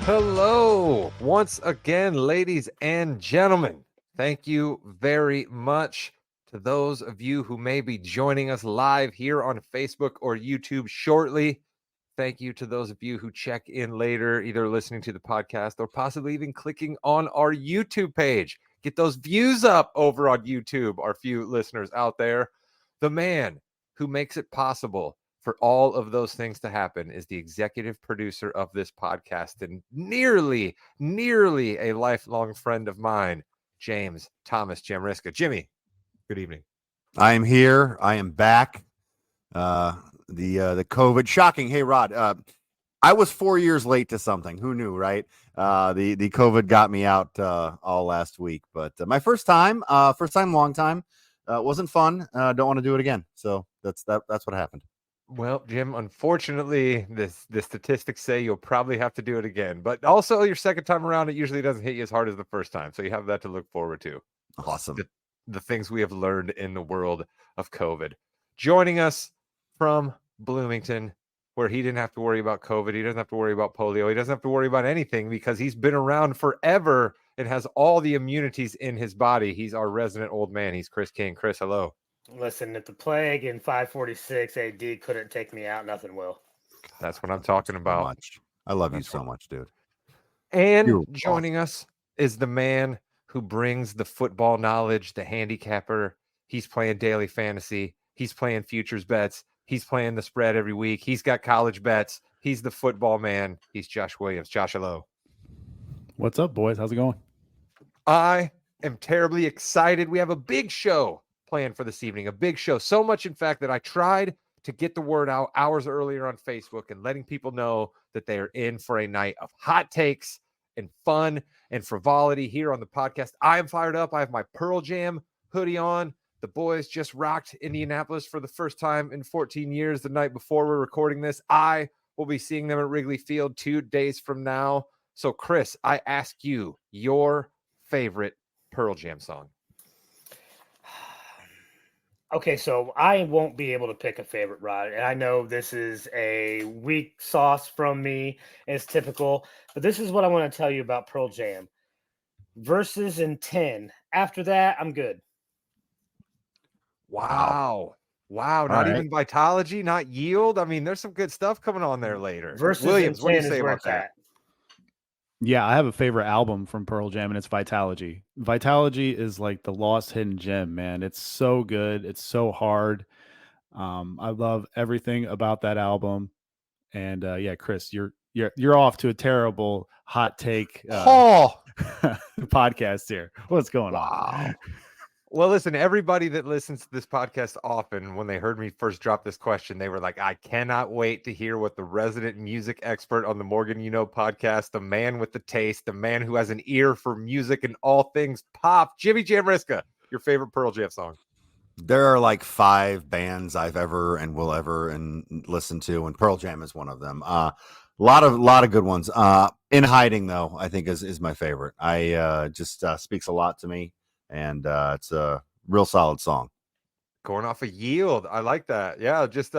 Hello, once again, ladies and gentlemen. Thank you very much to those of you who may be joining us live here on Facebook or YouTube shortly. Thank you to those of you who check in later, either listening to the podcast or possibly even clicking on our YouTube page. Get those views up over on YouTube, our few listeners out there. The man who makes it possible for all of those things to happen is the executive producer of this podcast and nearly a lifelong friend of mine, James Thomas Jamriska. Jimmy, good evening. I am here. I am back. The COVID shocking. Hey, Rod, I was 4 years late to something. Who knew, right? The COVID got me out all last week, but my first time, long time. Wasn't fun. Don't want to do it again. So that's what happened. Well, Jim, unfortunately, the statistics say you'll probably have to do it again. But also, your second time around, it usually doesn't hit you as hard as the first time. So you have that to look forward to. Awesome. The things we have learned in the world of COVID. Joining us from Bloomington, where he didn't have to worry about COVID. He doesn't have to worry about polio. He doesn't have to worry about anything because he's been around forever and has all the immunities in his body. He's our resident old man. He's Chris King. Chris, hello. Listen, if the plague in 546 AD couldn't take me out, nothing will. That's what I'm talking about. Much. I love you so much, dude. And you're joining us is the man who brings the football knowledge, the handicapper. He's playing daily fantasy. He's playing futures bets. He's playing the spread every week. He's got college bets. He's the football man. He's Josh Williams. Josh, hello. What's up, boys? How's it going? I am terribly excited. We have a big show planned for this evening, a big show. So much, in fact, that I tried to get the word out hours earlier on Facebook and letting people know that they are in for a night of hot takes and fun and frivolity here on the podcast. I am fired up. I have my Pearl Jam hoodie on. The boys just rocked Indianapolis for the first time in 14 years the night before we're recording this. I will be seeing them at Wrigley Field 2 days from now. So, Chris, I ask you your favorite Pearl Jam song. Okay, so I won't be able to pick a favorite, Rod, and I know this is a weak sauce from me. It's typical, but this is what I want to tell you about Pearl Jam. Verses in 10. After that, I'm good. Wow. Not right. Even Vitology, not Yield. I mean, there's some good stuff coming on there later. Verses Williams, in 10 what do you say about that? Yeah, I have a favorite album from Pearl Jam, and it's Vitology. Vitology is like the lost hidden gem, man. It's so good. It's so hard. I love everything about that album. And yeah, Chris, you're off to a terrible hot take podcast here. What's going on? Well, listen, everybody that listens to this podcast often, when they heard me first drop this question, they were like, I cannot wait to hear what the resident music expert on the Morgan You Know podcast, the man with the taste, the man who has an ear for music and all things pop, Jimmy Jamriska, your favorite Pearl Jam song. There are like 5 bands I've ever and will ever and listen to, and Pearl Jam is one of them. A lot of good ones. In Hiding, though, I think is my favorite. I just speaks a lot to me. And it's a real solid song. Going off of Yield. I like that. Yeah, just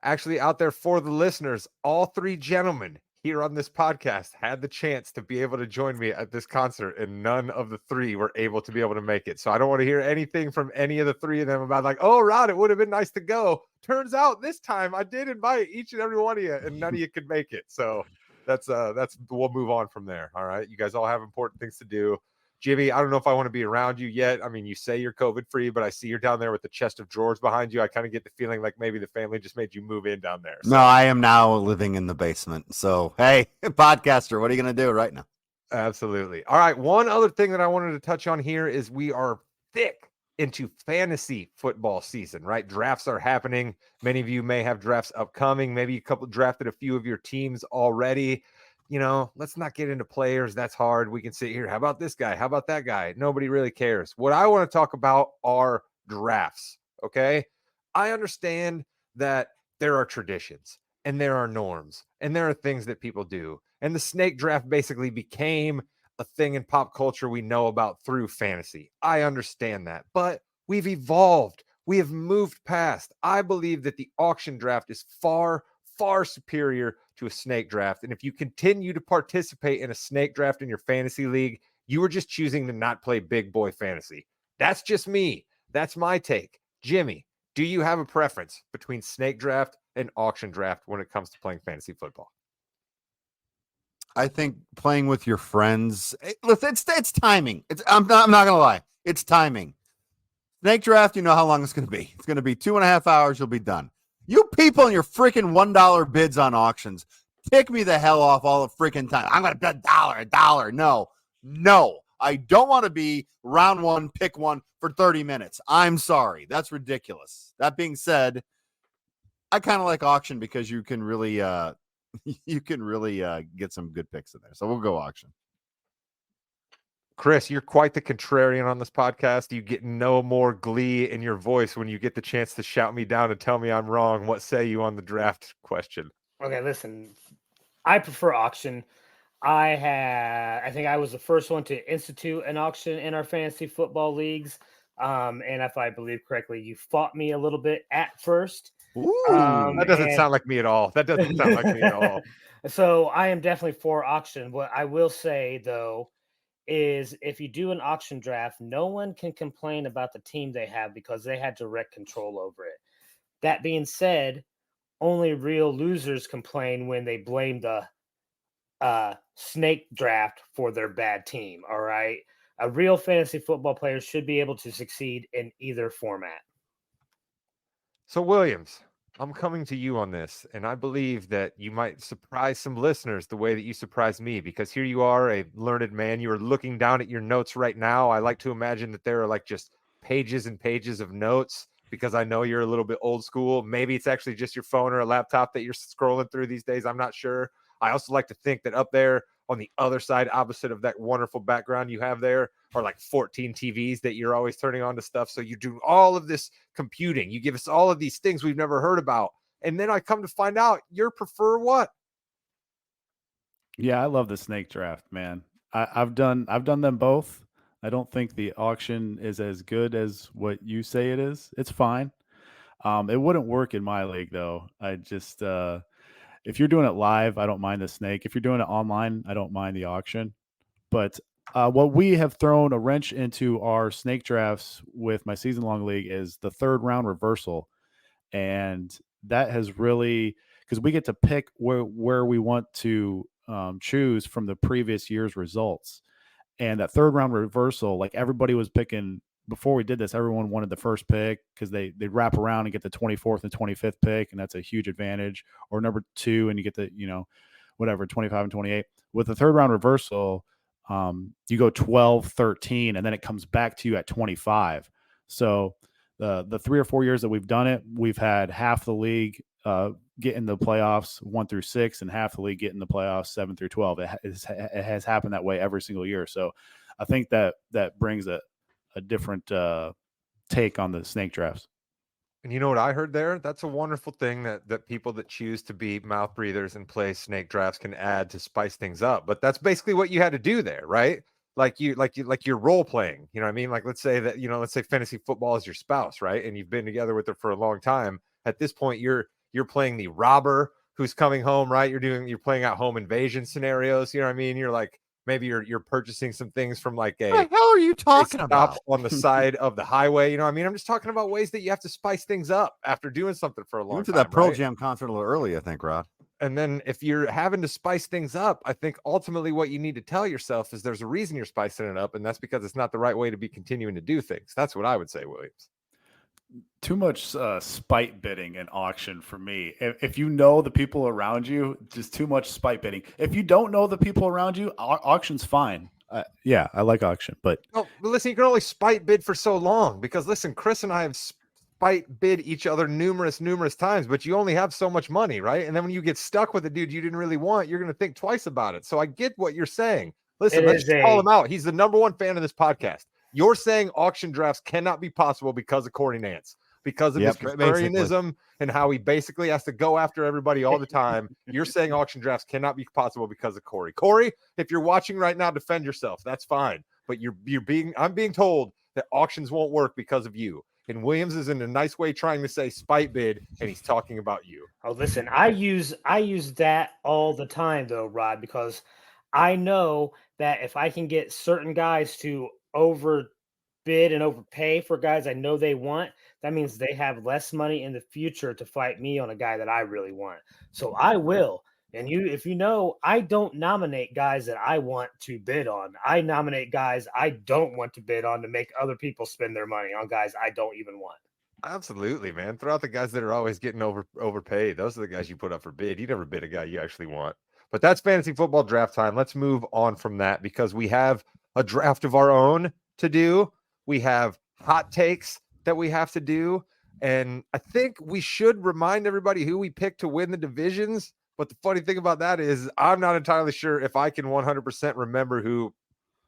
actually out there for the listeners, all 3 gentlemen here on this podcast had the chance to be able to join me at this concert, and none of the 3 were able to be able to make it. So I don't want to hear anything from any of the 3 of them about like, oh, Rod, it would have been nice to go. Turns out this time I did invite each and every one of you, and none of you could make it. So that's we'll move on from there. All right. You guys all have important things to do. Jimmy, I don't know if I want to be around you yet. I mean, you say you're COVID-free, but I see you're down there with the chest of drawers behind you. I kind of get the feeling like maybe the family just made you move in down there. So. No, I am now living in the basement. So, hey, podcaster, what are you going to do right now? Absolutely. All right, one other thing that I wanted to touch on here is we are thick into fantasy football season, right? Drafts are happening. Many of you may have drafts upcoming. Maybe you drafted a few of your teams already. You know, let's not get into players. That's hard. We can sit here. How about this guy? How about that guy? Nobody really cares. What I want to talk about are drafts, okay? I understand that there are traditions and there are norms and there are things that people do. And the snake draft basically became a thing in pop culture we know about through fantasy. I understand that. But we've evolved. We have moved past. I believe that the auction draft is far superior to a snake draft. And if you continue to participate in a snake draft in your fantasy league, you are just choosing to not play big boy fantasy. That's just me. That's my take. Jimmy, do you have a preference between snake draft and auction draft when it comes to playing fantasy football? I think playing with your friends, listen, it's timing. I'm not gonna lie, it's timing. Snake draft, you know how long it's gonna be. It's gonna be 2.5 hours. You'll be done. You people and your freaking $1 bids on auctions, tick me the hell off all the freaking time. I'm gonna bet a dollar. No, I don't want to be round one, pick one for 30 minutes. I'm sorry, that's ridiculous. That being said, I kind of like auction because you can really get some good picks in there. So we'll go auction. Chris, you're quite the contrarian on this podcast. You get no more glee in your voice when you get the chance to shout me down and tell me I'm wrong. What say you on the draft question? Okay, listen, I prefer auction. I think I was the first one to institute an auction in our fantasy football leagues. And if I believe correctly, you fought me a little bit at first. That doesn't sound like me at all. That doesn't sound like me at all. So I am definitely for auction. What I will say, though, is if you do an auction draft, no one can complain about the team they have because they had direct control over it. That being said, only real losers complain when they blame the snake draft for their bad team. All right. A real fantasy football player should be able to succeed in either format. So, Williams, I'm coming to you on this, and I believe that you might surprise some listeners the way that you surprised me, because here you are, a learned man. You are looking down at your notes right now. I like to imagine that there are like just pages and pages of notes, because I know you're a little bit old school. Maybe it's actually just your phone or a laptop that you're scrolling through these days. I'm not sure. I also like to think that up there on the other side, opposite of that wonderful background you have there, are like 14 TVs that you're always turning on to stuff. So you do all of this computing. You give us all of these things we've never heard about. And then I come to find out you prefer what? Yeah, I love the snake draft, man. I've done them both. I don't think the auction is as good as what you say it is. It's fine. It wouldn't work in my league though. I just if you're doing it live, I don't mind the snake. If you're doing it online, I don't mind the auction. But what we have thrown a wrench into our snake drafts with my season long league is the third round reversal. And that has really, because we get to pick where we want to choose from the previous year's results. And that third round reversal, like everybody was picking before we did this, everyone wanted the first pick because they'd wrap around and get the 24th and 25th pick, and that's a huge advantage. Or number 2, and you get the, 25 and 28. With the third round reversal, you go 12, 13, and then it comes back to you at 25. So the 3 or 4 years that we've done it, we've had half the league get in the playoffs 1 through 6, and half the league get in the playoffs 7 through 12. It has happened that way every single year. So I think that brings a different take on the snake drafts. And you know what I heard there? That's a wonderful thing that people that choose to be mouth breathers and play snake drafts can add to spice things up. But that's basically what you had to do there, right? Like you're role playing. You know what I mean? Like let's say fantasy football is your spouse, right? And you've been together with her for a long time. At this point, you're playing the robber who's coming home, right? You're playing out home invasion scenarios. You know what I mean? You're like, maybe you're purchasing some things from like what the hell are you talking about on the side of the highway. You know what I mean? I'm just talking about ways that you have to spice things up after doing something for a long time. You went to that Pearl Jam concert a little early, I think, Rod. And then if you're having to spice things up, I think ultimately what you need to tell yourself is there's a reason you're spicing it up, and that's because it's not the right way to be continuing to do things. That's what I would say, Williams. Too much spite bidding in auction for me. If you know the people around you, just too much spite bidding. If you don't know the people around you, auction's fine. Yeah, I like auction, but listen, you can only spite bid for so long, because listen, Chris and I have spite bid each other numerous times, but you only have so much money, right? And then when you get stuck with a dude you didn't really want, you're going to think twice about it. So I get what you're saying. Listen, let's just call him out. He's the number one fan of this podcast. You're saying auction drafts cannot be possible because of Corey Nance, because of his contrarianism and how he basically has to go after everybody all the time. You're saying auction drafts cannot be possible because of Corey. Corey, if you're watching right now, defend yourself. That's fine. But I'm being told that auctions won't work because of you. And Williams is in a nice way trying to say spite bid, and he's talking about you. Oh, listen, I use that all the time though, Rod, because I know that if I can get certain guys to overbid and overpay for guys I know they want, that means they have less money in the future to fight me on a guy that I really want. So I will. And if you know, I don't nominate guys that I want to bid on. I nominate guys I don't want to bid on to make other people spend their money on guys I don't even want. Absolutely, man. Throw out the guys that are always getting overpaid. Those are the guys you put up for bid. You never bid a guy you actually want. But that's fantasy football draft time. Let's move on from that because we have a draft of our own to do. We have hot takes that we have to do. And I think we should remind everybody who we picked to win the divisions. But the funny thing about that is I'm not entirely sure if I can 100% remember who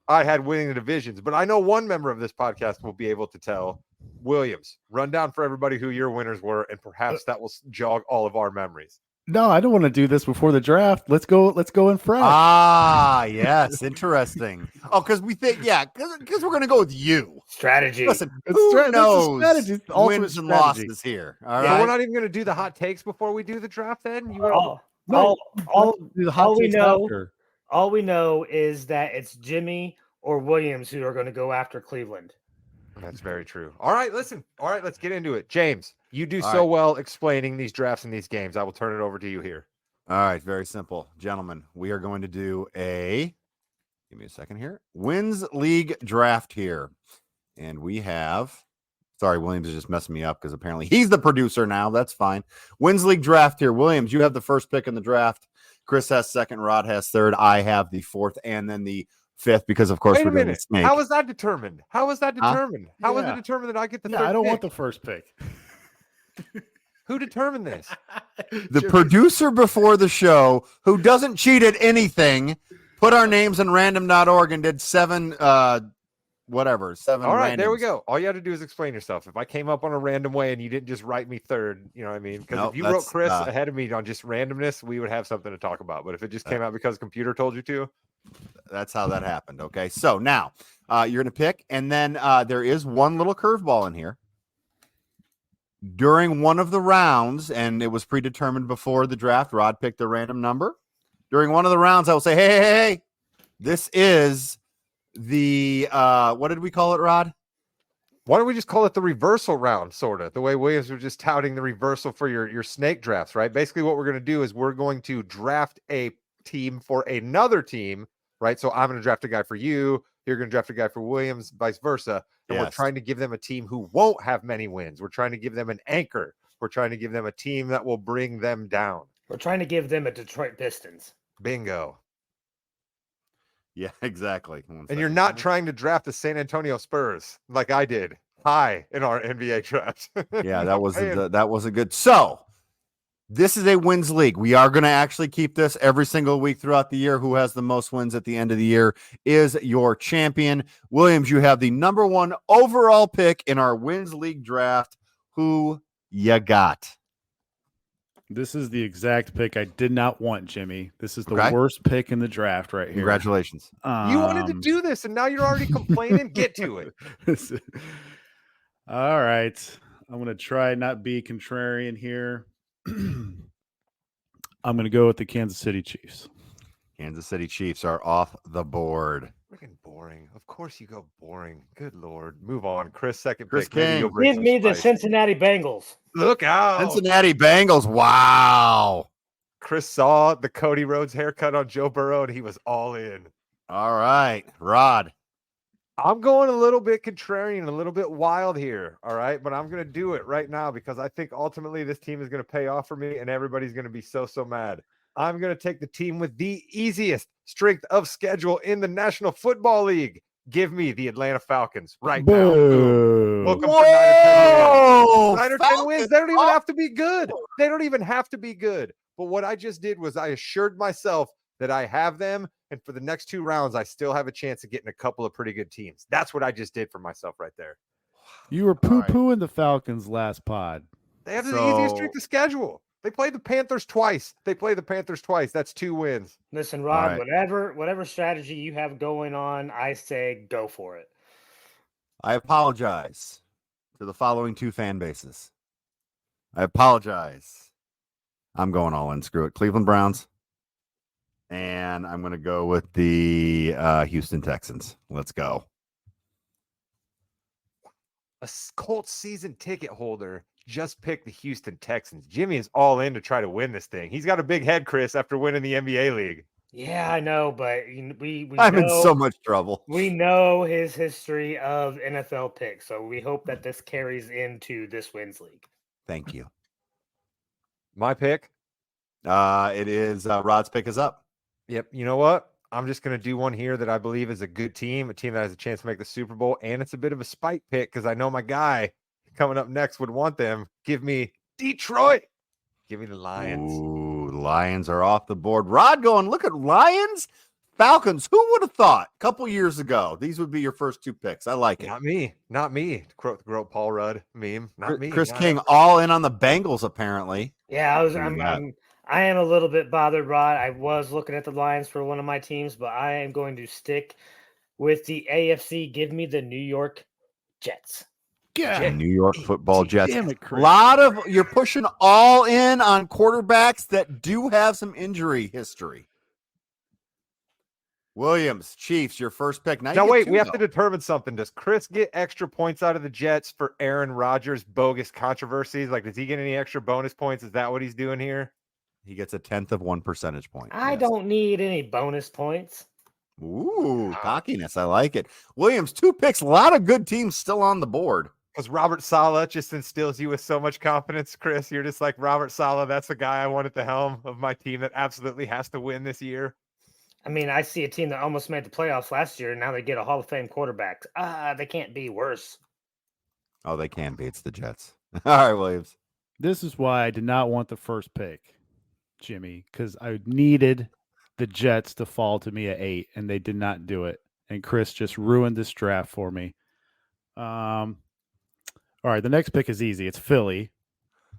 I had winning the divisions. But I know one member of this podcast will be able to tell. Williams, run down for everybody who your winners were, and perhaps that will jog all of our memories. No, I don't want to do this before the draft. Let's go in fresh. Ah, yes, interesting. Oh, because we think, because we're gonna go with you. Strategy. Listen, It's who that's a knows strategy. It's the ultimate wins and strategy. losses here? All So right. we're not even going to do the hot takes before we do the draft. Then you all, No, all, do the hot all we takes know, after. all we know is that it's Jimmy or Williams who are going to go after Cleveland. That's very true. All right, listen. All right, let's get into it. James, you do All so right. well explaining these drafts and these games. I will turn it over to you here. All right, very simple. Gentlemen, we are going to do give me a second here, Wins League draft here. And we have, sorry, Williams is just messing me up because apparently he's the producer now. That's fine. Wins League draft here. Williams, you have the first pick in the draft. Chris has second. Rod has third. I have the fourth and then the fifth because, of course, Wait a we're doing minute. the snake. How was that determined? How was that determined? How was it Yeah. determined that I get the Yeah, third I don't pick? want the first pick. Who determined this? The producer before the show, who doesn't cheat at anything, put our names in random.org and did seven All right, there we randoms. go. All you have to do is explain yourself. If I came up on a random way and you didn't just write me third, you know what I mean? Because Nope, if you wrote that's, Chris ahead of me on just randomness, we would have something to talk about. But if it just came out because the computer told you to, That's how that happened. Okay. So now you're going to pick, and then there is one little curveball in here. During one of the rounds, and it was predetermined before the draft, Rod picked a random number. During one of the rounds, I will say, hey, this is the, what did we call it, Rod? why don't we just call it the reversal round, sort of the way Williams was just touting the reversal for your snake drafts, right? Basically, what we're going to do is we're going to draft a team for another team, right? So I'm going to draft a guy for you. You're going to draft a guy for Williams, vice versa. And we're Yes. trying to give them a team who won't have many wins. We're trying to give them an anchor. We're trying to give them a team that will bring them down. We're trying to give them a Detroit Pistons. Bingo. Yeah, exactly. And you're not trying to draft the San Antonio Spurs like I did high in our NBA draft. Yeah, No, that was a good. So this is a wins league. We are going to actually keep this every single week throughout the year. Who has the most wins at the end of the year is your champion. Williams, you have the number one overall pick in our wins league draft. Who you got? This is the exact pick I did not want, Jimmy. This is the Okay. worst pick in the draft right here. Congratulations. You wanted to do this, and now you're already complaining. Get to it. All right. I'm going to try not be contrarian here. I'm going to go with the Kansas City Chiefs. Kansas City Chiefs are off the board. Freaking boring. Of course you go boring. Good Lord. Move on. Chris, second Chris pick. Maybe King. you'll bring Give some me the spice. Cincinnati Bengals. Look out. Cincinnati Bengals. Wow. Chris saw the Cody Rhodes haircut on Joe Burrow, and he was all in. All right. Rod. I'm going a little bit contrarian, a little bit wild here. All right. But I'm going to do it right now because I think ultimately this team is going to pay off for me and everybody's going to be so mad. I'm going to take the team with the easiest strength of schedule in the National Football League. Give me the Atlanta Falcons right now. Boom. Welcome to 9 or 10 wins. 9 or 10 wins. They don't even have to be good. They don't even have to be good. But what I just did was I assured myself that I have them. And for the next 2 rounds, I still have a chance of getting a couple of pretty good teams. That's what I just did for myself right there. You were poo-pooing the Falcons last pod. They have the easiest strength of schedule. They play the Panthers twice. That's 2 wins. Listen, Rod, right. whatever strategy you have going on, I say go for it. I apologize to the following two fan bases. I apologize. I'm going all in. Screw it. Cleveland Browns. And I'm going to go with the Houston Texans. Let's go. A Colts season ticket holder just picked the Houston Texans. Jimmy is all in to try to win this thing. He's got a big head, Chris, after winning the NBA league. Yeah, I know, but we I'm know, in so much trouble. we know his history of NFL picks, so we hope that this carries into this wins league. Thank you. My pick? It is Rod's pick is up. Yep. You know what? I'm just going to do one here that I believe is a good team, a team that has a chance to make the Super Bowl, and it's a bit of a spite pick because I know my guy coming up next would want them. Give me Detroit. Give me the Lions. Ooh, the Lions are off the board. Rod going, look at Lions, Falcons. Who would have thought a couple years ago these would be your first two picks? I like it. Not me. Not me. To quote Paul Rudd meme. Not me. Chris Not King all in on the Bengals, apparently. Yeah, Who you got? I am a little bit bothered, Rod. I was looking at the Lions for one of my teams, but I am going to stick with the AFC. Give me the New York Jets. Yeah. New York Football Jets. Damn it, A Chris. lot of you're pushing all in on quarterbacks that do have some injury history. Williams, Chiefs, your first pick. Now wait, two, we have though. to determine something. Does Chris get extra points out of the Jets for Aaron Rodgers' bogus controversies? Like, does he get any extra bonus points? Is that what he's doing here? He gets 1/10 of 1 percentage point. I Yes. don't need any bonus points. Ooh, cockiness. I like it. Williams, 2 picks. A lot of good teams still on the board. Because Robert Saleh just instills you with so much confidence, Chris. You're just like, Robert Saleh, that's the guy I want at the helm of my team that absolutely has to win this year. I mean, I see a team that almost made the playoffs last year, and now they get a Hall of Fame quarterback. They can't be worse. Oh, they can be. It's the Jets. All right, Williams. This is why I did not want the first pick, Jimmy, because I needed the Jets to fall to me at 8, and they did not do it. And Chris just ruined this draft for me. All right, the next pick is easy. It's Philly.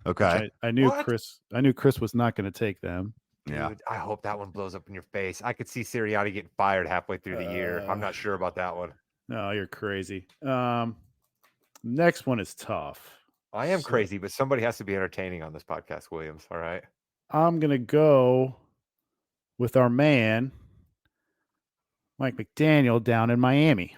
Okay. I knew What? Chris was not going to take them. Yeah. Dude, I hope that one blows up in your face. I could see Sirianni getting fired halfway through the year. I'm not sure about that one. No, you're crazy. Next one is tough. I am So- crazy, but somebody has to be entertaining on this podcast, Williams. All right. I'm going to go with our man, Mike McDaniel, down in Miami.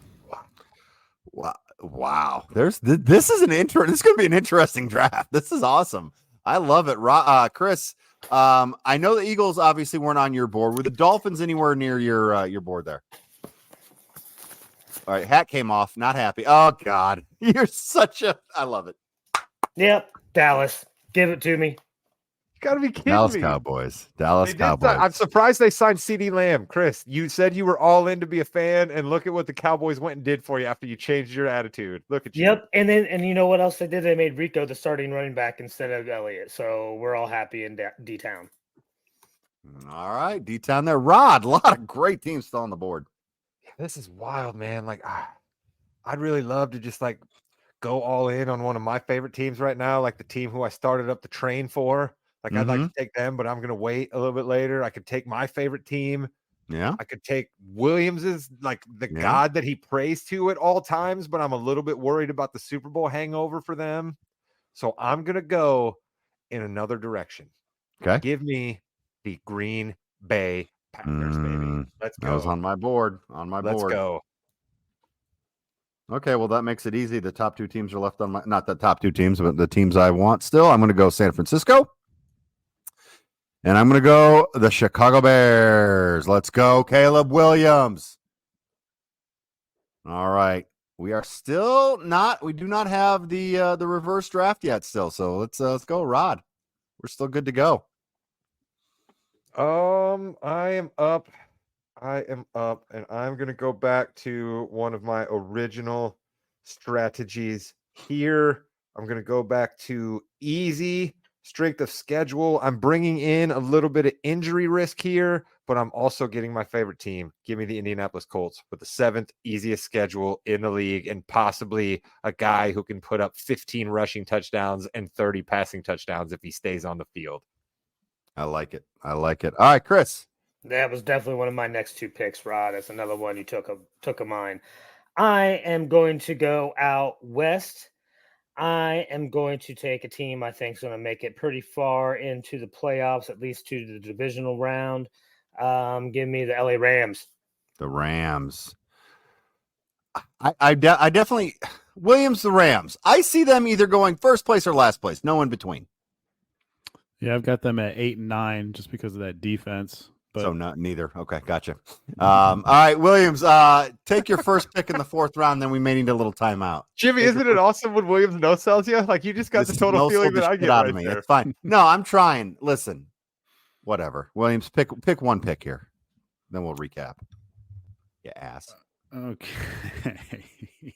Wow. This is an this is going to be an interesting draft. This is awesome. I love it. Chris, I know the Eagles obviously weren't on your board. Were the Dolphins anywhere near your board there? All right, hat came off. Not happy. Oh God, you're such a. I love it. Yep, Dallas. Give it to me. You got to be kidding Dallas me. Cowboys. Dallas They did Cowboys. I'm surprised they signed CeeDee Lamb. Chris, you said you were all in to be a fan, and look at what the Cowboys went and did for you after you changed your attitude. Look at you. Yep, and you know what else they did? They made Rico the starting running back instead of Elliott. So we're all happy in D-Town. All right, D-Town there. Rod, a lot of great teams still on the board. This is wild, man. Like, I'd really love to just like go all in on one of my favorite teams right now, like the team who I started up the train for. Like, I'd like to take them, but I'm going to wait a little bit later. I could take my favorite team. Yeah. I could take Williams's, like the god that he prays to at all times, but I'm a little bit worried about the Super Bowl hangover for them. So I'm going to go in another direction. Okay. Give me the Green Bay Packers, baby. Let's go. That was on my board. Let's go. Okay, well, that makes it easy. The top 2 teams are left on my, not the top 2 teams, but the teams I want still. I'm going to go San Francisco. And I'm going to go the Chicago Bears. Let's go, Caleb Williams. All right. We are still not, we do not have the reverse draft yet still. So let's go, Rod. We're still good to go. I am up, and I'm going to go back to one of my original strategies here. I'm going to go back to easy strength of schedule. I'm bringing in a little bit of injury risk here, but I'm also getting my favorite team. Give me the Indianapolis Colts with the 7th easiest schedule in the league and possibly a guy who can put up 15 rushing touchdowns and 30 passing touchdowns if he stays on the field. I like it. All right, Chris. That was definitely one of my next 2 picks, Rod. That's another one you took of mine. I am going to go out west. I am going to take a team I think is going to make it pretty far into the playoffs, at least to the divisional round. Give me the LA Rams. The Rams. I definitely Williams, the Rams. I see them either going first place or last place, no in between. Yeah, I've got them at 8 and 9 just because of that defense. But So not neither. Okay, gotcha. All right, Williams, take your first pick in the 4th round, then we may need a little timeout. Jimmy, isn't it awesome when Williams no sells you? Like you just got the total feeling that I get out right of me. there. It's fine. No, I'm trying. Listen, whatever. Williams, pick one pick here, then we'll recap. You ass. okay.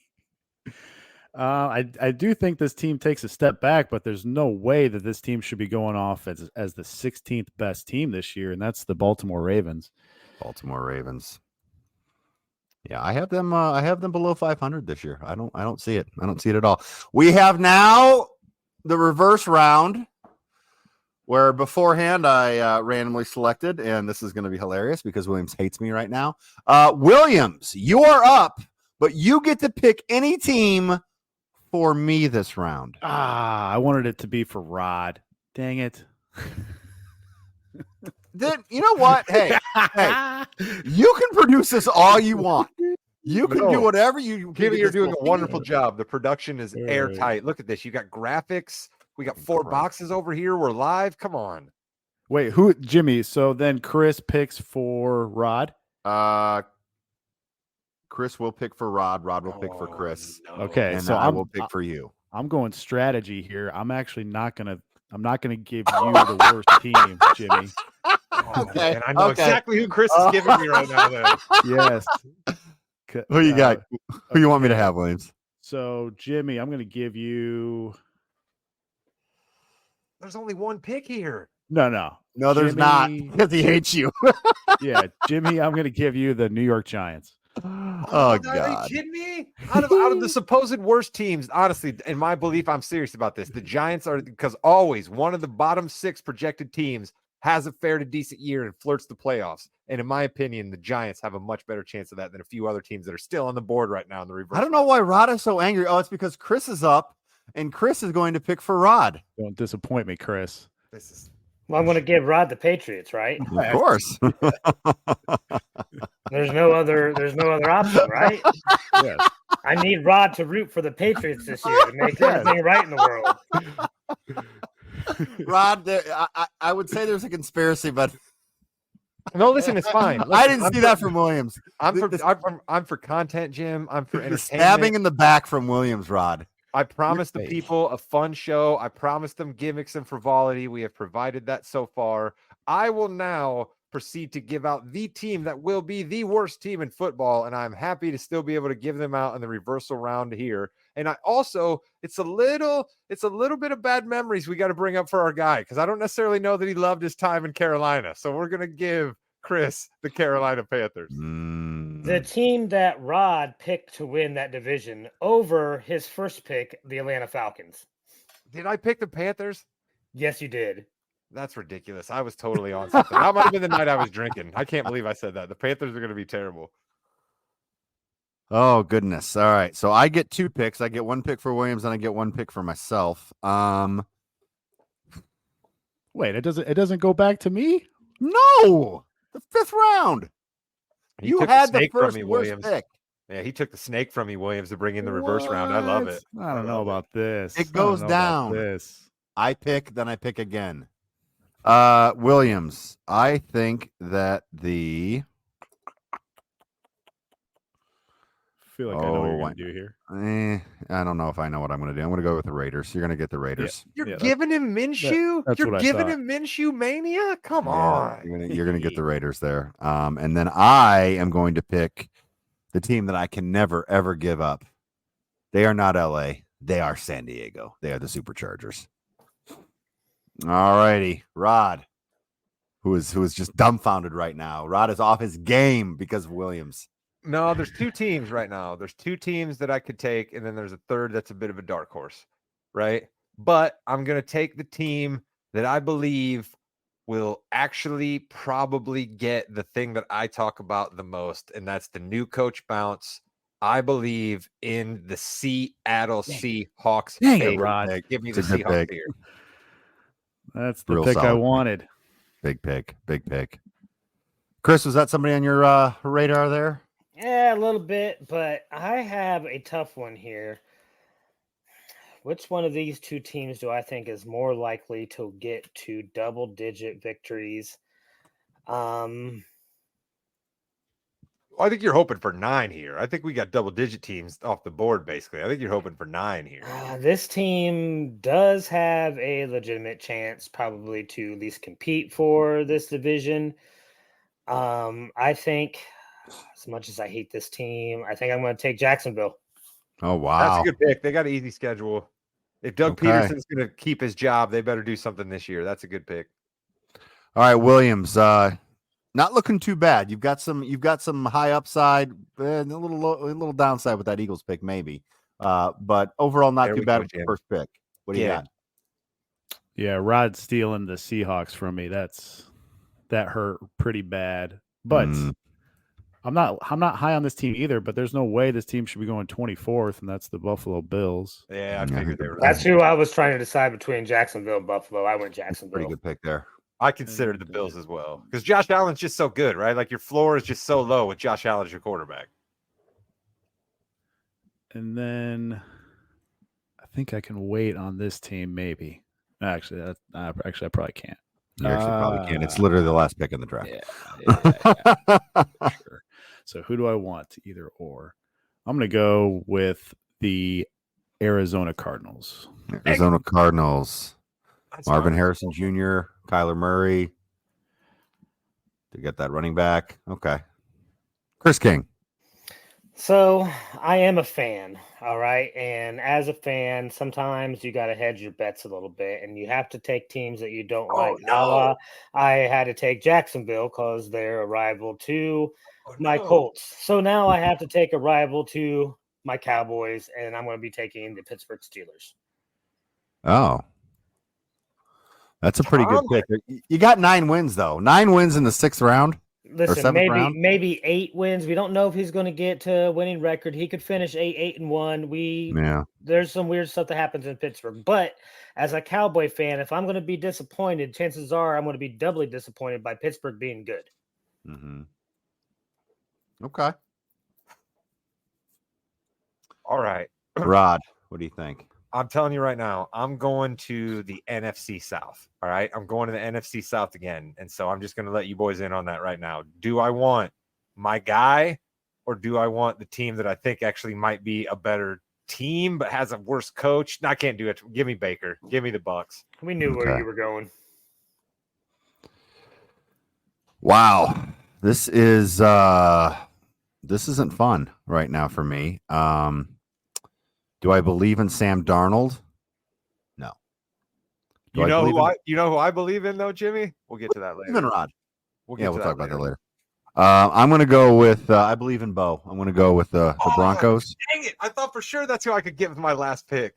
I do think this team takes a step back, but there's no way that this team should be going off as the 16th best team this year, and that's the Baltimore Ravens. Baltimore Ravens. Yeah, I have them. I have them below 500 this year. I don't see it. I don't see it at all. We have now the reverse round, where beforehand I randomly selected, and this is going to be hilarious because Williams hates me right now. Williams, you are up, but you get to pick any team for me this round. I wanted it to be for Rod. Dang it. Then you know what? Hey, you can produce this all you want. You can do whatever you. Jimmy, you're doing a wonderful job. The production is airtight. Look at this. You got graphics. We got 4 boxes over here. We're live. Come on. Wait, who? Jimmy. So then Chris picks for Rod. Chris will pick for Rod. Rod will pick for Chris. No. Okay, And so I will pick for you. I'm going strategy here. I'm actually not gonna give you the worst team, Jimmy. Okay, man, I know exactly who Chris is giving me right now. Then. Yes. Who you got? Who you want me to have, Williams? So Jimmy, I'm gonna give you. There's only one pick here. No, there's not, because he hates you. Yeah, Jimmy, I'm gonna give you the New York Giants. Oh God! Are you kidding me? Out of the supposed worst teams, honestly, in my belief, I'm serious about this. The Giants are, because always one of the bottom 6 projected teams has a fair to decent year and flirts the playoffs. And in my opinion, the Giants have a much better chance of that than a few other teams that are still on the board right now in the reverse. I don't know why Rod is so angry. Oh, it's because Chris is up, and Chris is going to pick for Rod. Don't disappoint me, Chris. This is. Well, I'm going to give Rod the Patriots, right? Of course. There's no other option, right? Yes. I need Rod to root for the Patriots this year to make everything right in the world. Rod, I would say there's a conspiracy, but No, listen, it's fine. Listen, I didn't see that from Williams. I'm for content, Jim. I'm for The entertainment. stabbing in the back from Williams, Rod. I promised the fake. people a fun show. I promised them gimmicks and frivolity. We have provided that so far. I will now proceed to give out the team that will be the worst team in football, and I'm happy to still be able to give them out in the reversal round here. And I also, it's a little bit of bad memories we got to bring up for our guy, because I don't necessarily know that he loved his time in Carolina. So we're gonna give Chris the Carolina Panthers. The team that Rod picked to win that division over his first pick, the Atlanta Falcons. Did I pick the Panthers? Yes, you did. That's ridiculous. I was totally on something. That might have been the night I was drinking. I can't believe I said that. The Panthers are going to be terrible. Oh goodness! All right, so I get 2 picks. I get 1 pick for Williams, and I get 1 pick for myself. Wait, it doesn't go back to me? No, the 5th round. He You took had the snake from first me, worst Williams. pick. Yeah, he took the snake from me, Williams, to bring in the reverse round. I love it. I don't know about this. It I don't goes know about down. This. I pick, then I pick again. Williams, I think that the I feel like I know what you're going to do here. I don't know if I know what I'm going to do. I'm going to go with the Raiders. You're going to get the Raiders. You're giving him Minshew? that's You're what I giving thought. him Minshew mania? Come Yeah, on. you're gonna get the Raiders there. And then I am going to pick the team that I can never ever give up. They are not LA. They are San Diego. They are the Superchargers. All righty, Rod, who is just dumbfounded right now. Rod is off his game because of Williams. No, there's 2 teams right now. There's 2 teams that I could take, and then there's a third that's a bit of a dark horse, right? But I'm going to take the team that I believe will actually probably get the thing that I talk about the most, and that's the new coach bounce, I believe in the Seattle Seahawks. Dang it, fate. Rod. Give me It's the a good Seahawks pick. here. That's the Real pick I solid. wanted. Big pick. Chris, was that somebody on your radar there? Yeah, a little bit, but I have a tough one here. Which one of these two teams do I think is more likely to get to double-digit victories? I think you're hoping for 9 here. I think we got double-digit teams off the board, basically. I think you're hoping for 9 here. This team does have a legitimate chance, probably, to at least compete for this division. I think, as much as I hate this team, I think I'm going to take Jacksonville. Oh, That's wow. a good pick. They got an easy schedule. If Doug Okay. Peterson's going to keep his job, they better do something this year. That's a good pick. All right, Williams. Not looking too bad. You've got some high upside, and a little downside with that Eagles pick, maybe. But overall, not There too we bad go, with the Jim. first pick. What do you Get got? it. Yeah, Rod stealing the Seahawks from me. That hurt pretty bad. But I'm not high on this team either, but there's no way this team should be going 24th, and that's the Buffalo Bills. Yeah, I figured they were. That's who I was trying to decide between Jacksonville and Buffalo. I went Jacksonville. Pretty good pick there. I considered the Bills as well because Josh Allen's just so good, right? Like your floor is just so low with Josh Allen as your quarterback. And then I think I can wait on this team, maybe. Actually, I probably can't. You actually probably can. It's literally the last pick in the draft. Yeah, for sure. So who do I want? Either or. I'm going to go with the Arizona Cardinals. Arizona Cardinals. That's Marvin fine. Harrison Jr., Kyler Murray. To get that running back. Okay. Chris King. So I am a fan, all right? And as a fan, sometimes you got to hedge your bets a little bit, and you have to take teams that you don't like. No. I had to take Jacksonville because they're a rival to my no. Colts. So now I have to take a rival to my Cowboys, and I'm going to be taking the Pittsburgh Steelers. Oh. That's a pretty good pick. You got 9 wins, though. 9 wins in the 6th round. Listen, round? maybe 8 wins. We don't know if he's going to get to a winning record. He could finish 8-1. There's some weird stuff that happens in Pittsburgh. But as a Cowboy fan, if I'm going to be disappointed, chances are I'm going to be doubly disappointed by Pittsburgh being good. Mm-hmm. Okay. All right. Rod, what do you think? I'm telling you right now, I'm going to the NFC South. All right. I'm going to the NFC South again. And so I'm just going to let you boys in on that right now. Do I want my guy or do I want the team that I think actually might be a better team but has a worse coach? No, I can't do it. Give me Baker. Give me the Bucks. We knew where you were going. Wow. This isn't fun right now for me. Do I believe in Sam Darnold? No. You know who I believe in though, Jimmy? We'll get to that later. Even Rod. We'll talk about that later. I'm going to go with I believe in Bo. I'm going to go with the Broncos. Dang it. I thought for sure that's who I could get with my last pick.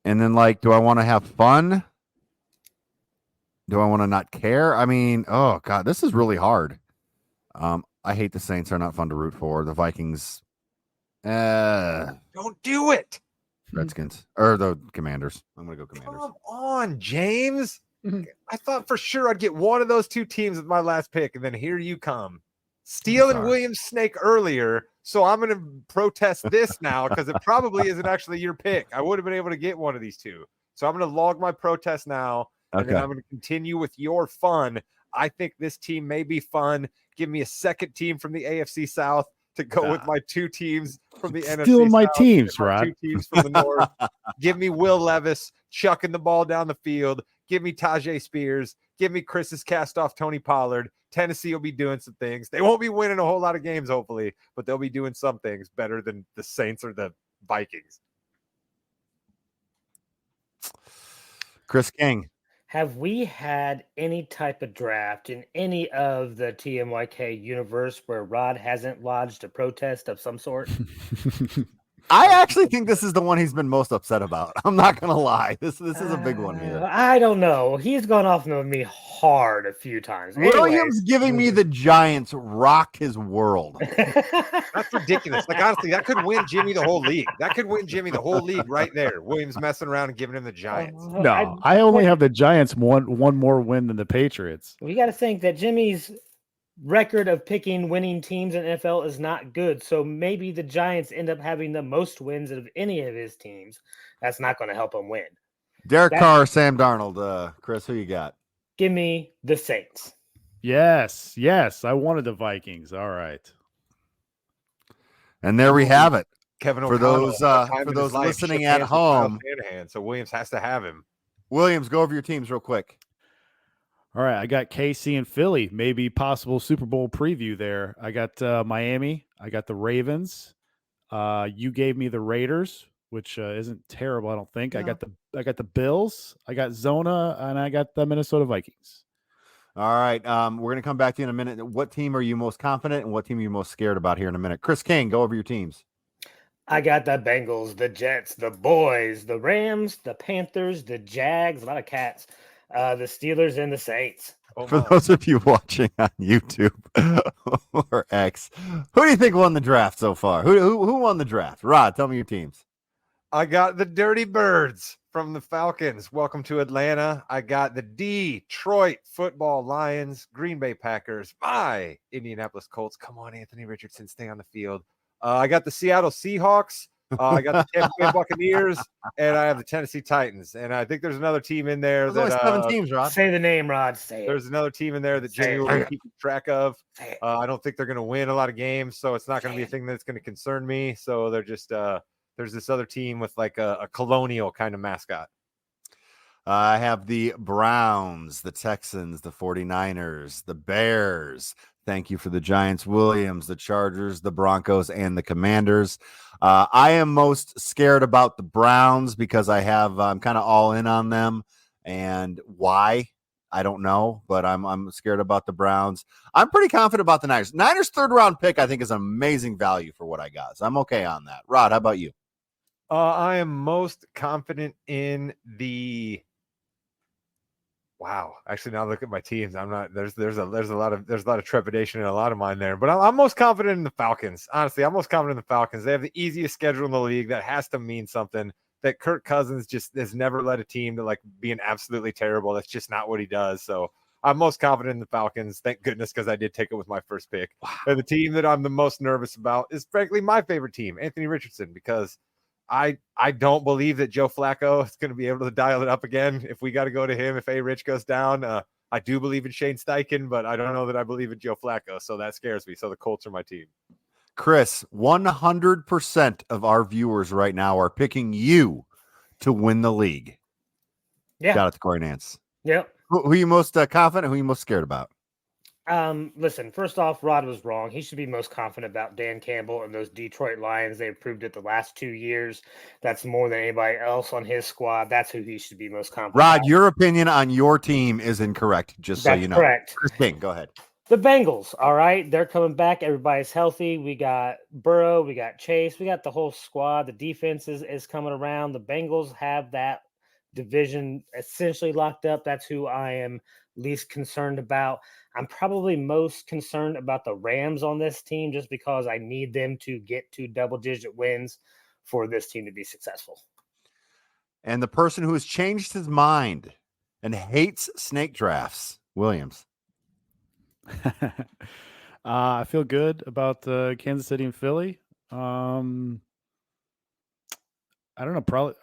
And then, do I want to have fun? Do I want to not care? I mean, oh, God, this is really hard. I hate the Saints. They're not fun to root for. The Vikings. Don't do it. Redskins. Or the Commanders. I'm going to go Commanders. Come on, James. I thought for sure I'd get one of those two teams with my last pick, and then here you come. Stealing Williams Snake earlier, so I'm going to protest this now because it probably isn't actually your pick. I would have been able to get one of these two. So I'm going to log my protest now, and then I'm going to continue with your fun. I think this team may be fun. Give me a second team from the AFC South to go with my 2 teams from the NFC Stealing my South, teams, my Rod. 2 teams from the North. Give me Will Levis chucking the ball down the field. Give me Tajay Spears. Give me Chris's cast off Tony Pollard. Tennessee will be doing some things. They won't be winning a whole lot of games, hopefully, but they'll be doing some things better than the Saints or the Vikings. Chris King. Have we had any type of draft in any of the TMYK universe where Rod hasn't lodged a protest of some sort? I actually think this is the one he's been most upset about. I'm not gonna lie. This is a big one here. I don't know. He's gone off on me hard a few times. Williams giving me the Giants rock his world. That's ridiculous. Like, honestly, that could win Jimmy the whole league. That could win Jimmy the whole league right there. Williams messing around and giving him the Giants. No, I only have the Giants one more win than the Patriots. We got to think that Jimmy's record of picking winning teams in NFL is not good. So maybe the Giants end up having the most wins of any of his teams. That's not going to help him win. Derek Carr, Sam Darnold. Chris, who you got? Give me the Saints. Yes. I wanted the Vikings. All right. And there we have it. Kevin for O'Connell, those listening at home. So Williams has to have him. Williams, go over your teams real quick. All right, I got KC and Philly, maybe possible Super Bowl preview there. I got Miami. I got the Ravens. You gave me the Raiders, which isn't terrible, I don't think. No. I got the Bills. I got Zona, and I got the Minnesota Vikings. All right, we're gonna come back to you in a minute. What team are you most confident, and what team are you most scared about here in a minute? Chris King, go over your teams. I got the Bengals, the Jets, the Boys, the Rams, the Panthers, the Jags, a lot of cats. The Steelers and the Saints. For those of you watching on YouTube or X, who do you think won the draft so far? Who won the draft? Rod, tell me your teams. I got the Dirty Birds from the Falcons. Welcome to Atlanta. I got the Detroit Football Lions, Green Bay Packers, my Indianapolis Colts. Come on, Anthony Richardson, stay on the field. I got the Seattle Seahawks. I got the Tampa Bay Buccaneers, and I have the Tennessee Titans. And I think there's another team in there. There's only 7 teams, Rod. Say the name, Rod. Say it. There's another team in there that Jimmy will keep track of. I don't think they're going to win a lot of games, so it's not going to be a thing that's going to concern me. So they're just there's this other team with like a colonial kind of mascot. I have the Browns, the Texans, the 49ers, the Bears. Thank you for the Giants, Williams, the Chargers, the Broncos, and the Commanders. I am most scared about the Browns because I'm kind of all in on them. And why? I don't know, but I'm scared about the Browns. I'm pretty confident about the Niners. Niners 3rd round pick, I think, is an amazing value for what I got. So I'm okay on that. Rod, how about you? I am most confident in the. Wow. Actually, now look at my teams. I'm not. There's a lot of trepidation in a lot of mine there, but I'm most confident in the Falcons. Honestly, I'm most confident in the Falcons. They have the easiest schedule in the league. That has to mean something. That Kirk Cousins just has never led a team to like being absolutely terrible. That's just not what he does. So I'm most confident in the Falcons. Thank goodness, because I did take it with my first pick. Wow. And the team that I'm the most nervous about is frankly my favorite team, Anthony Richardson, because I don't believe that Joe Flacco is going to be able to dial it up again. If we got to go to him, if A-Rich goes down, I do believe in Shane Steichen, but I don't know that I believe in Joe Flacco. So that scares me. So the Colts are my team. Chris, 100% of our viewers right now are picking you to win the league. Yeah. Got it, Corey Nance. Yep. Who are you most confident? Who are you most scared about? Listen, first off, Rod was wrong. He should be most confident about Dan Campbell and those Detroit Lions. They've proved it the last 2 years. That's more than anybody else on his squad. That's who he should be most confident Rod, about. your opinion on your team is incorrect, just so you know. Correct. Chris King, go ahead. The Bengals, all right. They're coming back. Everybody's healthy. We got Burrow. We got Chase. We got the whole squad. The defense is coming around. The Bengals have that division essentially locked up. That's who I am least concerned about. I'm probably most concerned about the Rams on this team just because I need them to get to double-digit wins for this team to be successful. And the person who has changed his mind and hates snake drafts, Williams. I feel good about Kansas City and Philly. I don't know. Probably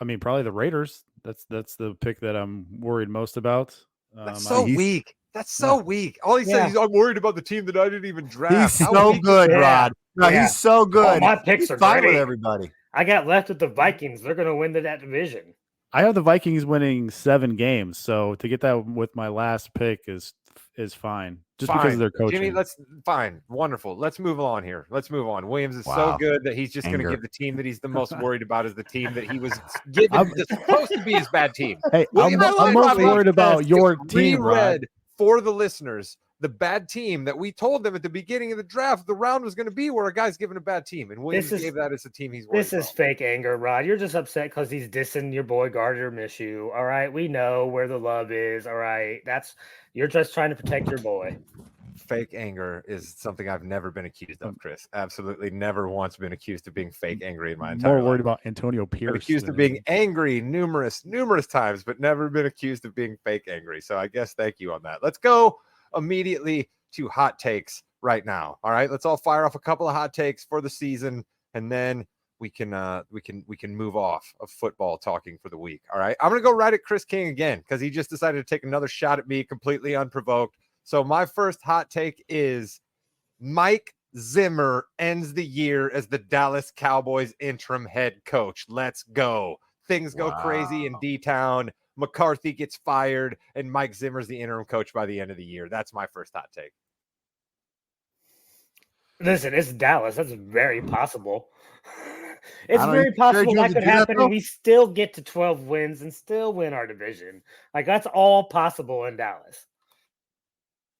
the Raiders. That's the pick that I'm worried most about. That's so weak. That's so weak. All he said is, I'm worried about the team that I didn't even draft. He's so good, Rod. No, he's so good. My picks are fine great with everybody. I got left with the Vikings. They're going to win that division. I have the Vikings winning 7 games, so to get that with my last pick is fine. Just because of their coaching. Jimmy, fine. Wonderful. Let's move on here. Let's move on. Williams is so good that he's just going to give the team that he's the most worried about is the team that he was given supposed to be his bad team. Hey, I'm most worried about your team, Rod. For the listeners, the bad team that we told them at the beginning of the draft the round was going to be where a guy's given a bad team, and Williams gave that as a team he's worried This is about. fake anger, Rod. You're just upset because he's dissing your boy Gardner Minshew. All right, we know where the love is. All right, you're just trying to protect your boy. Fake anger is something I've never been accused of, Chris. Absolutely never once been accused of being fake angry in my entire life. More worried about Antonio Pierce. Been accused of being angry numerous times, but never been accused of being fake angry. So I guess thank you on that. Let's go immediately to hot takes right now. All right, let's all fire off a couple of hot takes for the season, and then we can move off of football talking for the week. All right, I'm gonna go right at Chris King again because he just decided to take another shot at me completely unprovoked. So my first hot take is Mike Zimmer ends the year as the Dallas Cowboys interim head coach. Let's go. Things go crazy in D-Town. McCarthy gets fired, and Mike Zimmer's the interim coach by the end of the year. That's my first hot take. Listen, it's Dallas. That's very possible. It's very possible that could happen, and we still get to 12 wins and still win our division. Like, that's all possible in Dallas.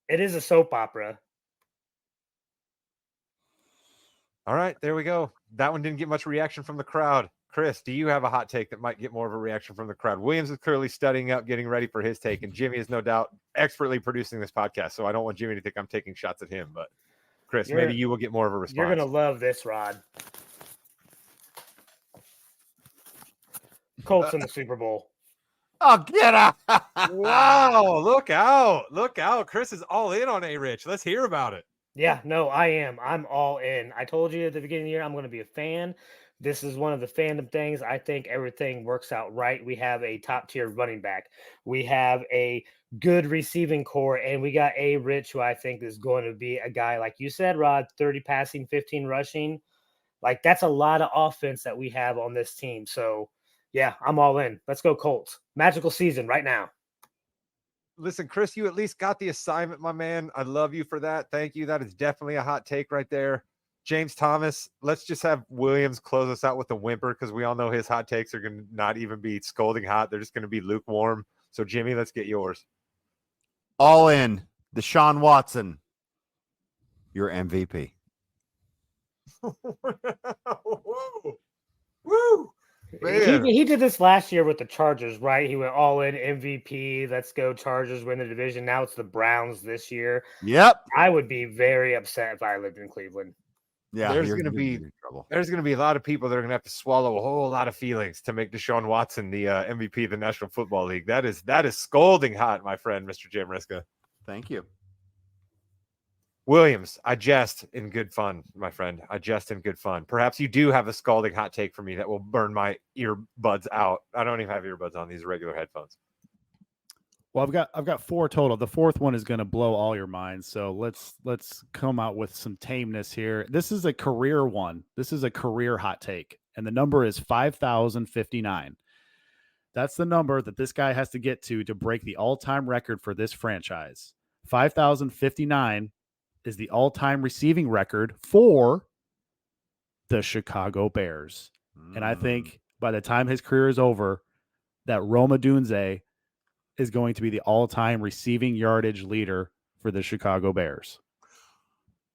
It is a soap opera. All right, there we go. That one didn't get much reaction from the crowd. Chris, do you have a hot take that might get more of a reaction from the crowd? Williams is clearly studying up, getting ready for his take, and Jimmy is no doubt expertly producing this podcast, so I don't want Jimmy to think I'm taking shots at him. But Chris, maybe you will get more of a response. You're going to love this, Rod. Colts in the Super Bowl. Oh, get out. Wow, look out. Look out. Chris is all in on A-Rich. Let's hear about it. Yeah, no, I am. I'm all in. I told you at the beginning of the year I'm going to be a fan. This is one of the fandom things. I think everything works out right. We have a top-tier running back. We have a good receiving core, and we got A-Rich, who I think is going to be a guy, like you said, Rod, 30 passing, 15 rushing. Like, that's a lot of offense that we have on this team. So, yeah, I'm all in. Let's go Colts. Magical season right now. Listen, Chris, you at least got the assignment, my man. I love you for that. Thank you. That is definitely a hot take right there. James Thomas, let's just have Williams close us out with a whimper because we all know his hot takes are going to not even be scolding hot. They're just going to be lukewarm. So, Jimmy, let's get yours. All in. Deshaun Watson, your MVP. Woo! Woo! He did this last year with the Chargers, right? He went all in MVP. Let's go Chargers, win the division. Now it's the Browns this year. Yep. I would be very upset if I lived in Cleveland. Yeah, there's going to be a lot of people that are going to have to swallow a whole lot of feelings to make Deshaun Watson the MVP of the National Football League. That is scalding hot, my friend, Mr. Jim Riska. Thank you. Williams, I jest in good fun, my friend. I jest in good fun. Perhaps you do have a scalding hot take for me that will burn my earbuds out. I don't even have earbuds on. These regular headphones. Well, I've got 4 total. The fourth one is going to blow all your minds. So let's come out with some tameness here. This is a career one. This is a career hot take, and the number is 5,059. That's the number that this guy has to get to break the all-time record for this franchise. 5,059 is the all-time receiving record for the Chicago Bears. And I think by the time his career is over, that Rome Odunze is going to be the all-time receiving yardage leader for the Chicago Bears.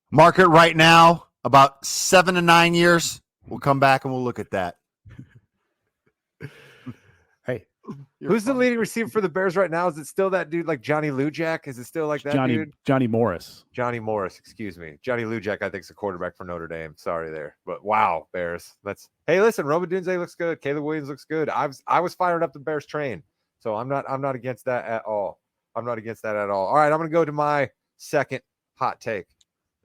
Mark it right now, about 7 to 9 years. We'll come back and we'll look at that. Hey, who's the leading receiver for the Bears right now? Is it still that dude like Johnny Lujack? Is it still like that dude? Johnny Morris. Johnny Morris, excuse me. Johnny Lujack, I think, is a quarterback for Notre Dame. Sorry there. But wow, Bears. Hey, listen, Rome Odunze looks good. Caleb Williams looks good. I was firing up the Bears train. So I'm not against that at all. All right, I'm going to go to my second hot take.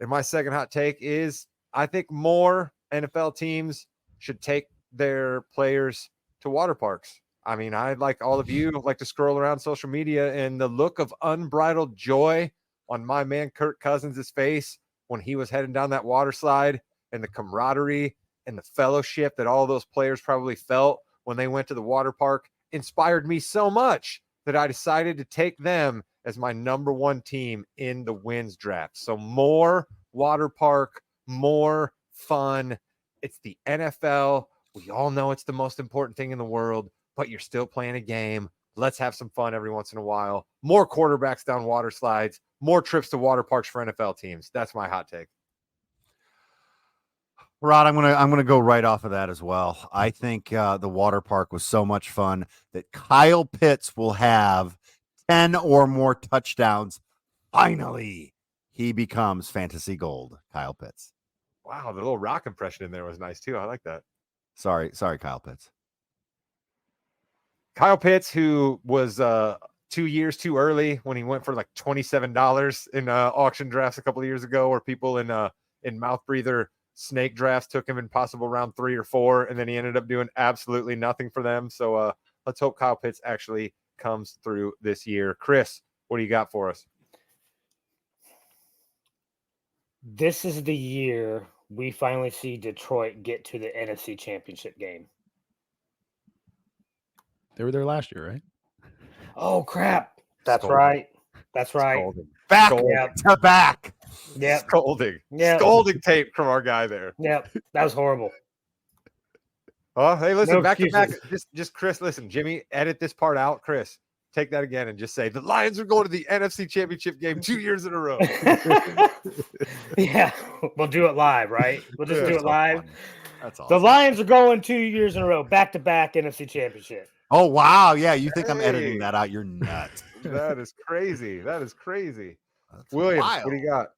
And my second hot take is I think more NFL teams should take their players to water parks. I mean, I, like all of you, like to scroll around social media, and the look of unbridled joy on my man Kirk Cousins' face when he was heading down that water slide, and the camaraderie and the fellowship that all those players probably felt when they went to the water park inspired me so much that I decided to take them as my number one team in the wins draft. So more water park, more fun. It's the NFL. We all know it's the most important thing in the world, but you're still playing a game. Let's have some fun every once in a while. More quarterbacks down water slides, more trips to water parks for NFL teams. That's my hot take. Rod, I'm gonna go right off of that as well. I think the water park was so much fun that Kyle Pitts will have 10 or more touchdowns. Finally, he becomes fantasy gold. Kyle Pitts. Wow, the little rock impression in there was nice too. I like that. Sorry, Kyle Pitts. Kyle Pitts, who was 2 years too early when he went for like $27 in auction drafts a couple of years ago, where people in mouth breather snake drafts took him in possible round 3 or 4, and then he ended up doing absolutely nothing for them. So let's hope Kyle Pitts actually comes through this year. Chris, what do you got for us? This is the year we finally see Detroit get to the NFC Championship game. They were there last year, right? Oh, crap. That's Scolding. right. That's right. Scolding. Back Scolding. to back. Yep. Scolding. Yep. Scolding tape from our guy there. Yep. That was horrible. Oh, hey, listen, No back to back. excuses. Just Chris, listen, Jimmy, edit this part out. Chris, take that again and just say the Lions are going to the NFC Championship game 2 years in a row. Yeah. We'll do it live, right? We'll just do it live. That's The awesome. Lions are going 2 years in a row, back-to-back NFC Championship. Oh wow, yeah. You think I'm Hey. editing that out? You're nuts. That is crazy. That is crazy. That's Williams, wild. what do you got?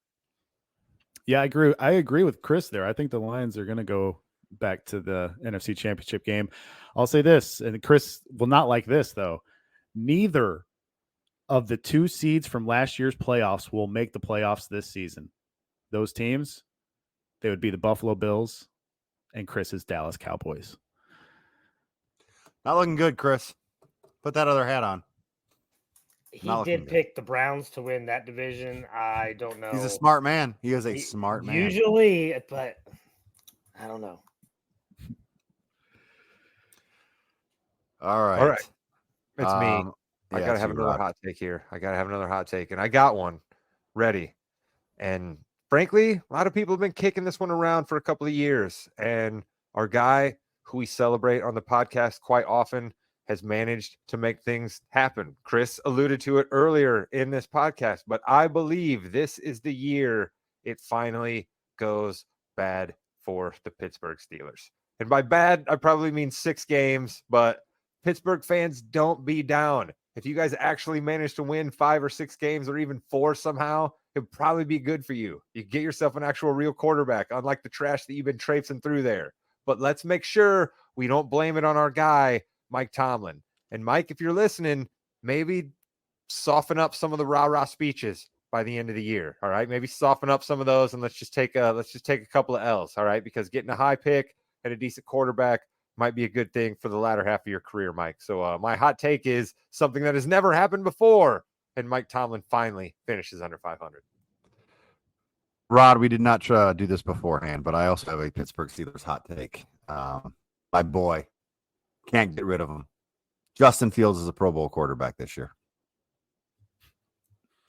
Yeah, I agree with Chris there. I think the Lions are going to go back to the NFC Championship game. I'll say this, and Chris will not like this, though. Neither of the 2 seeds from last year's playoffs will make the playoffs this season. Those teams, they would be the Buffalo Bills and Chris's Dallas Cowboys. Not looking good, Chris. Put that other hat on. He Not looking did good. pick the Browns to win that division. I don't know. He's a smart man. He is a He- smart man. Usually, but I don't know. All right. All right. It's me. I yeah, gotta it's have you, another Rod. hot take here. And I got one ready. And frankly, a lot of people have been kicking this one around for a couple of years. And our guy, who we celebrate on the podcast quite often, has managed to make things happen. Chris alluded to it earlier in this podcast, but I believe this is the year it finally goes bad for the Pittsburgh Steelers. And by bad, I probably mean 6 games, but Pittsburgh fans, don't be down. If you guys actually manage to win 5 or 6 games or even 4 somehow, it'd probably be good for you. You get yourself an actual real quarterback, unlike the trash that you've been traipsing through there. But let's make sure we don't blame it on our guy, Mike Tomlin. And Mike, if you're listening, maybe soften up some of the rah-rah speeches by the end of the year. All right. Maybe soften up some of those and let's just take a couple of L's. All right. Because getting a high pick and a decent quarterback might be a good thing for the latter half of your career, Mike. So my hot take is something that has never happened before. And Mike Tomlin finally finishes under 500. Rod, we did not do this beforehand, but I also have a Pittsburgh Steelers hot take. My boy, can't get rid of him. Justin Fields is a Pro Bowl quarterback this year.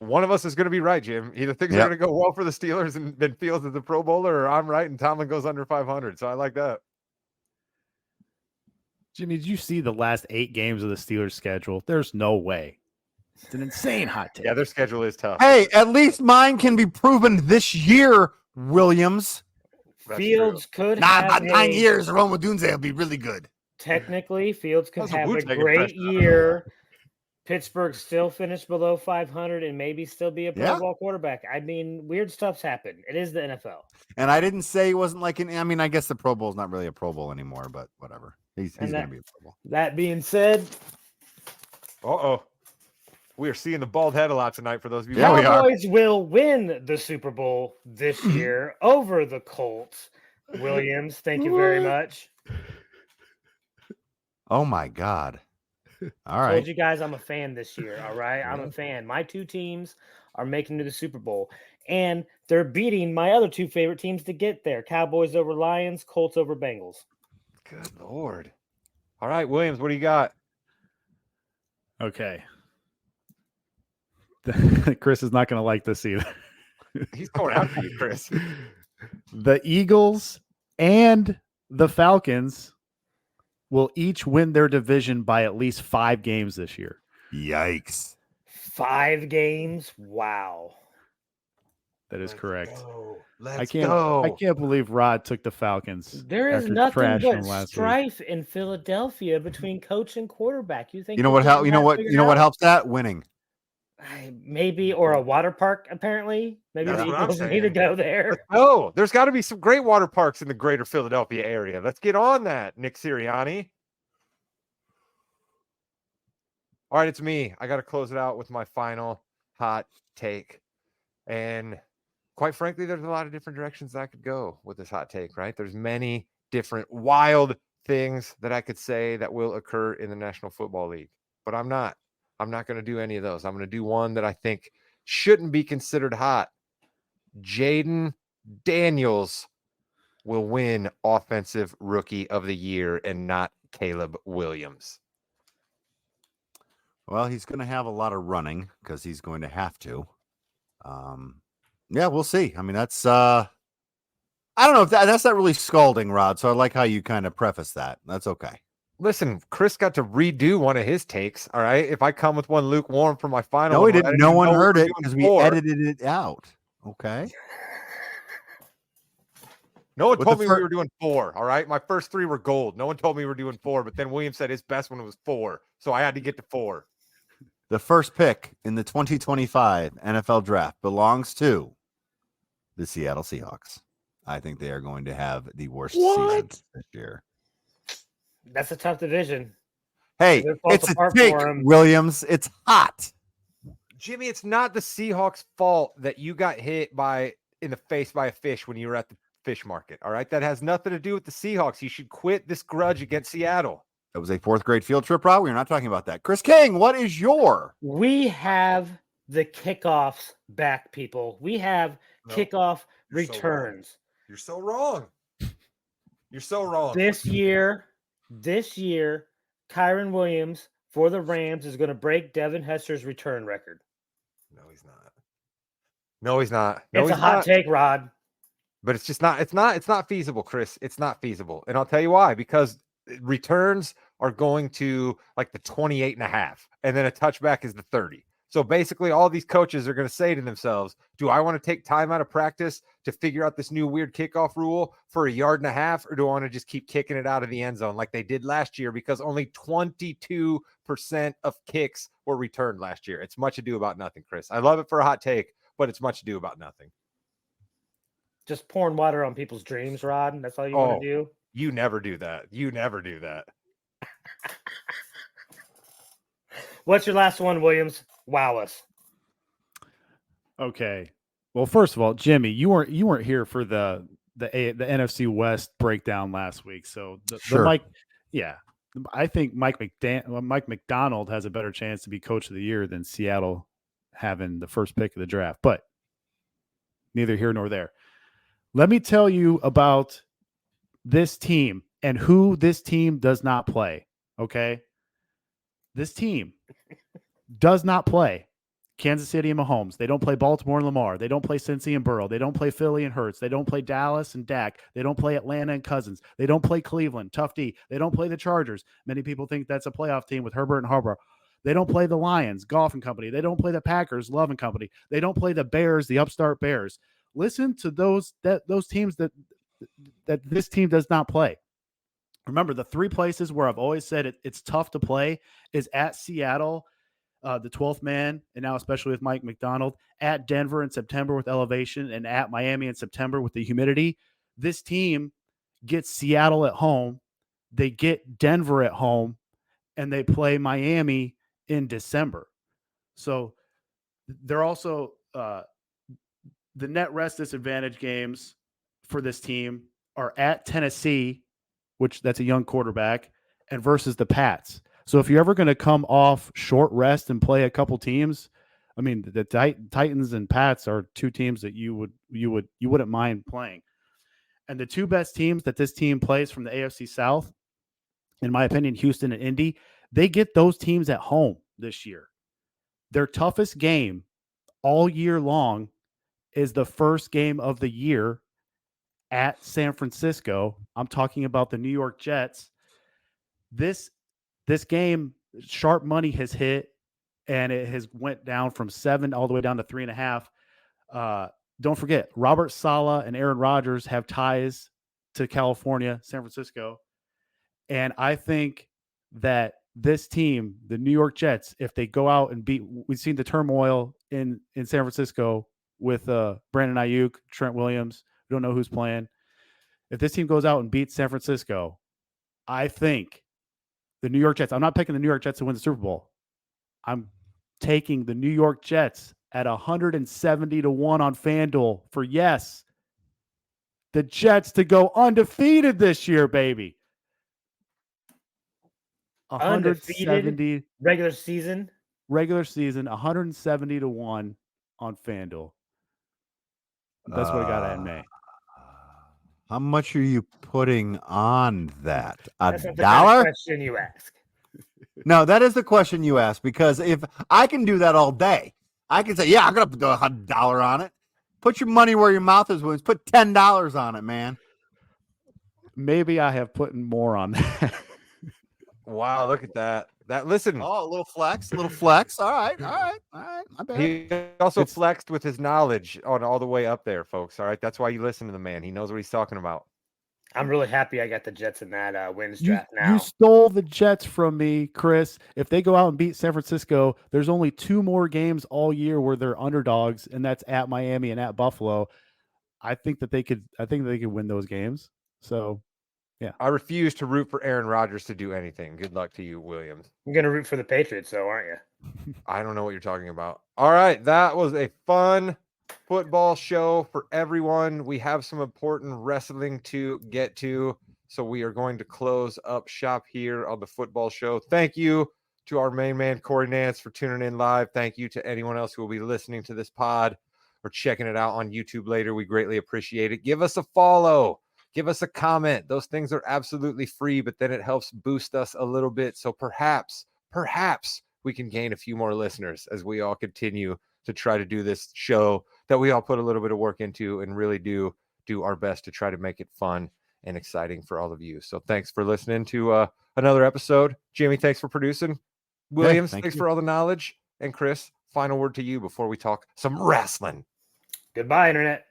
One of us is going to be right, Jim. Either things are Yep. going to go well for the Steelers and then Fields is the Pro Bowler, or I'm right and Tomlin goes under 500. So I like that. Jimmy, did you see the last 8 games of the Steelers schedule? There's no way. It's an insane hot take. Yeah, their schedule is tough. Hey, at least mine can be proven this year, Williams. That's Fields could Nah, have about 9 a- years, Roma Dunze will be really good. Technically, Fields could That was a have a Wu-Tang great impression. year. Pittsburgh still finish below 500 and maybe still be a Pro Yeah. Bowl quarterback. I mean, weird stuff's happened. It is the NFL. And I didn't say he wasn't like I mean, I guess the Pro Bowl is not really a Pro Bowl anymore, but whatever. He's And going that- to be a Pro Bowl. That being said, Uh-oh. We are seeing the bald head a lot tonight for those of you. Yeah, we are. Cowboys will win the Super Bowl this year over the Colts. Williams, thank you very much. Oh, my God. All Told right. you guys I'm a fan this year. All right. I'm a fan. My 2 teams are making it to the Super Bowl, and they're beating my other 2 favorite teams to get there. Cowboys over Lions, Colts over Bengals. Good Lord. All right, Williams, what do you got? Okay. Chris is not going to like this either. He's going after you, Chris. The Eagles and the Falcons will each win their division by at least 5 games this year. Yikes. 5 games. Wow. That is correct. Let's I go. can't believe Rod took the Falcons. There is after nothing trashing but them last week. strife in Philadelphia between coach and quarterback. You think You know they what? get that figured out? Helps that? Winning. Maybe, or a water park, apparently. Maybe That's the what I'm Eagles need to saying. go there. Oh, there's got to be some great water parks in the greater Philadelphia area. Let's get on that, Nick Sirianni. All right, it's me. I got to close it out with my final hot take. And quite frankly, there's a lot of different directions that I could go with this hot take, right? There's many different wild things that I could say that will occur in the National Football League, but I'm not going to do any of those. I'm going to do one that I think shouldn't be considered hot. Jaden Daniels will win Offensive Rookie of the Year and not Caleb Williams. Well, he's going to have a lot of running because he's going to have to. Yeah, we'll see. I mean, that's I don't know if that's not really scalding, Rod. So I like how you kind of preface that. That's okay. Listen, Chris got to redo one of his takes. All right. If I come with one lukewarm for my final, No, he one, didn't. No one heard it because we edited it out. Okay. No one With told the me we were doing 4. All right. My first 3 were gold. No one told me we were doing 4, but then William said his best one was 4. So I had to get to 4. The first pick in the 2025 NFL draft belongs to the Seattle Seahawks. I think they are going to have the worst season this year. That's a tough division. Hey, it's a take, Williams. It's hot. Jimmy, it's not the Seahawks' fault that you got hit in the face by a fish when you were at the fish market. All right. That has nothing to do with the Seahawks. You should quit this grudge against Seattle. That was a 4th grade field trip, Rob. We're not talking about that. Chris King, what is your? We have the kickoffs back, people. We have kickoff returns. You're so wrong. You're so wrong. This year, Kyron Williams for the Rams is going to break Devin Hester's return record. No, he's not. No, he's not. No, it's a hot take, Rod. But it's just not. It's not feasible, Chris. It's not feasible, and I'll tell you why. Because returns are going to like the 28.5, and then a touchback is the 30. So basically, all these coaches are going to say to themselves, do I want to take time out of practice to figure out this new weird kickoff rule for 1.5 yards, or do I want to just keep kicking it out of the end zone like they did last year? Because only 22% of kicks were returned last year. It's much ado about nothing, Chris. I love it for a hot take, but it's much ado about nothing. Just pouring water on people's dreams, Rod. That's all you want to do? You never do that. You never do that. What's your last one, Williams? Wow us. Okay. Well, first of all, Jimmy, you weren't here for the NFC West breakdown last week. So I think Mike McDonald has a better chance to be coach of the year than Seattle having the first pick of the draft. But neither here nor there. Let me tell you about this team and who this team does not play. Okay. This team does not play Kansas City and Mahomes. They don't play Baltimore and Lamar. They don't play Cincy and Burrow. They don't play Philly and Hurts. They don't play Dallas and Dak. They don't play Atlanta and Cousins. They don't play Cleveland, Tough D. They don't play the Chargers. Many people think that's a playoff team with Herbert and Harbaugh. They don't play the Lions, Golf and Company. They don't play the Packers, Love and Company. They don't play the Bears, the upstart Bears. Listen to those teams that this team does not play. Remember, the 3 places where I've always said it's tough to play is at Seattle, the 12th man, and now especially with Mike McDonald, at Denver in September with elevation, and at Miami in September with the humidity. This team gets Seattle at home, they get Denver at home, and they play Miami in December. So they're also the net rest disadvantage games for this team are at Tennessee, which that's a young quarterback, and versus the Pats. So if you're ever going to come off short rest and play a couple teams, I mean, the Titans and Pats are 2 teams that you wouldn't mind playing. And the 2 best teams that this team plays from the AFC South, in my opinion, Houston and Indy, they get those teams at home this year. Their toughest game all year long is the first game of the year at San Francisco. I'm talking about the New York Jets. This game, sharp money has hit, and it has went down from 7 all the way down to 3.5. don't forget, Robert Saleh and Aaron Rodgers have ties to California, San Francisco. And I think that this team, the New York Jets, if they go out and beat, we've seen the turmoil in San Francisco with Brandon Ayuk, Trent Williams. We don't know who's playing. If this team goes out and beats San Francisco, I think the New York Jets, I'm not picking the New York Jets to win the Super Bowl. I'm taking the New York Jets at 170-1 on FanDuel for yes. The Jets to go undefeated this year, baby. Undefeated regular season. Regular season, 170-1 on FanDuel. That's what I got in May. How much are you putting on that? That's not $1? the kind of question you ask. No, that is the question you ask, because if I can do that all day, I can say, yeah, I'm going to put $1 on it. Put your money where your mouth is, Williams. Put $10 on it, man. Maybe I have put more on that. Wow, look at that. Listen. Oh, a little flex. All right. My bad. He also flexed with his knowledge on all the way up there, folks. All right. That's why you listen to the man. He knows what he's talking about. I'm really happy I got the Jets in that wins draft now. You stole the Jets from me, Chris. If they go out and beat San Francisco, there's only 2 more games all year where they're underdogs, and that's at Miami and at Buffalo. I think they could win those games. So, yeah. I refuse to root for Aaron Rodgers to do anything. Good luck to you, Williams. You're going to root for the Patriots, though, aren't you? I don't know what you're talking about. All right. That was a fun football show for everyone. We have some important wrestling to get to, so we are going to close up shop here on the football show. Thank you to our main man, Corey Nance, for tuning in live. Thank you to anyone else who will be listening to this pod or checking it out on YouTube later. We greatly appreciate it. Give us a follow. Give us a comment. Those things are absolutely free, but then it helps boost us a little bit. So perhaps we can gain a few more listeners as we all continue to try to do this show that we all put a little bit of work into and really do our best to try to make it fun and exciting for all of you. So thanks for listening to another episode. Jimmy, thanks for producing. Williams, thanks for all the knowledge. And Chris, final word to you before we talk some wrestling. Goodbye, Internet.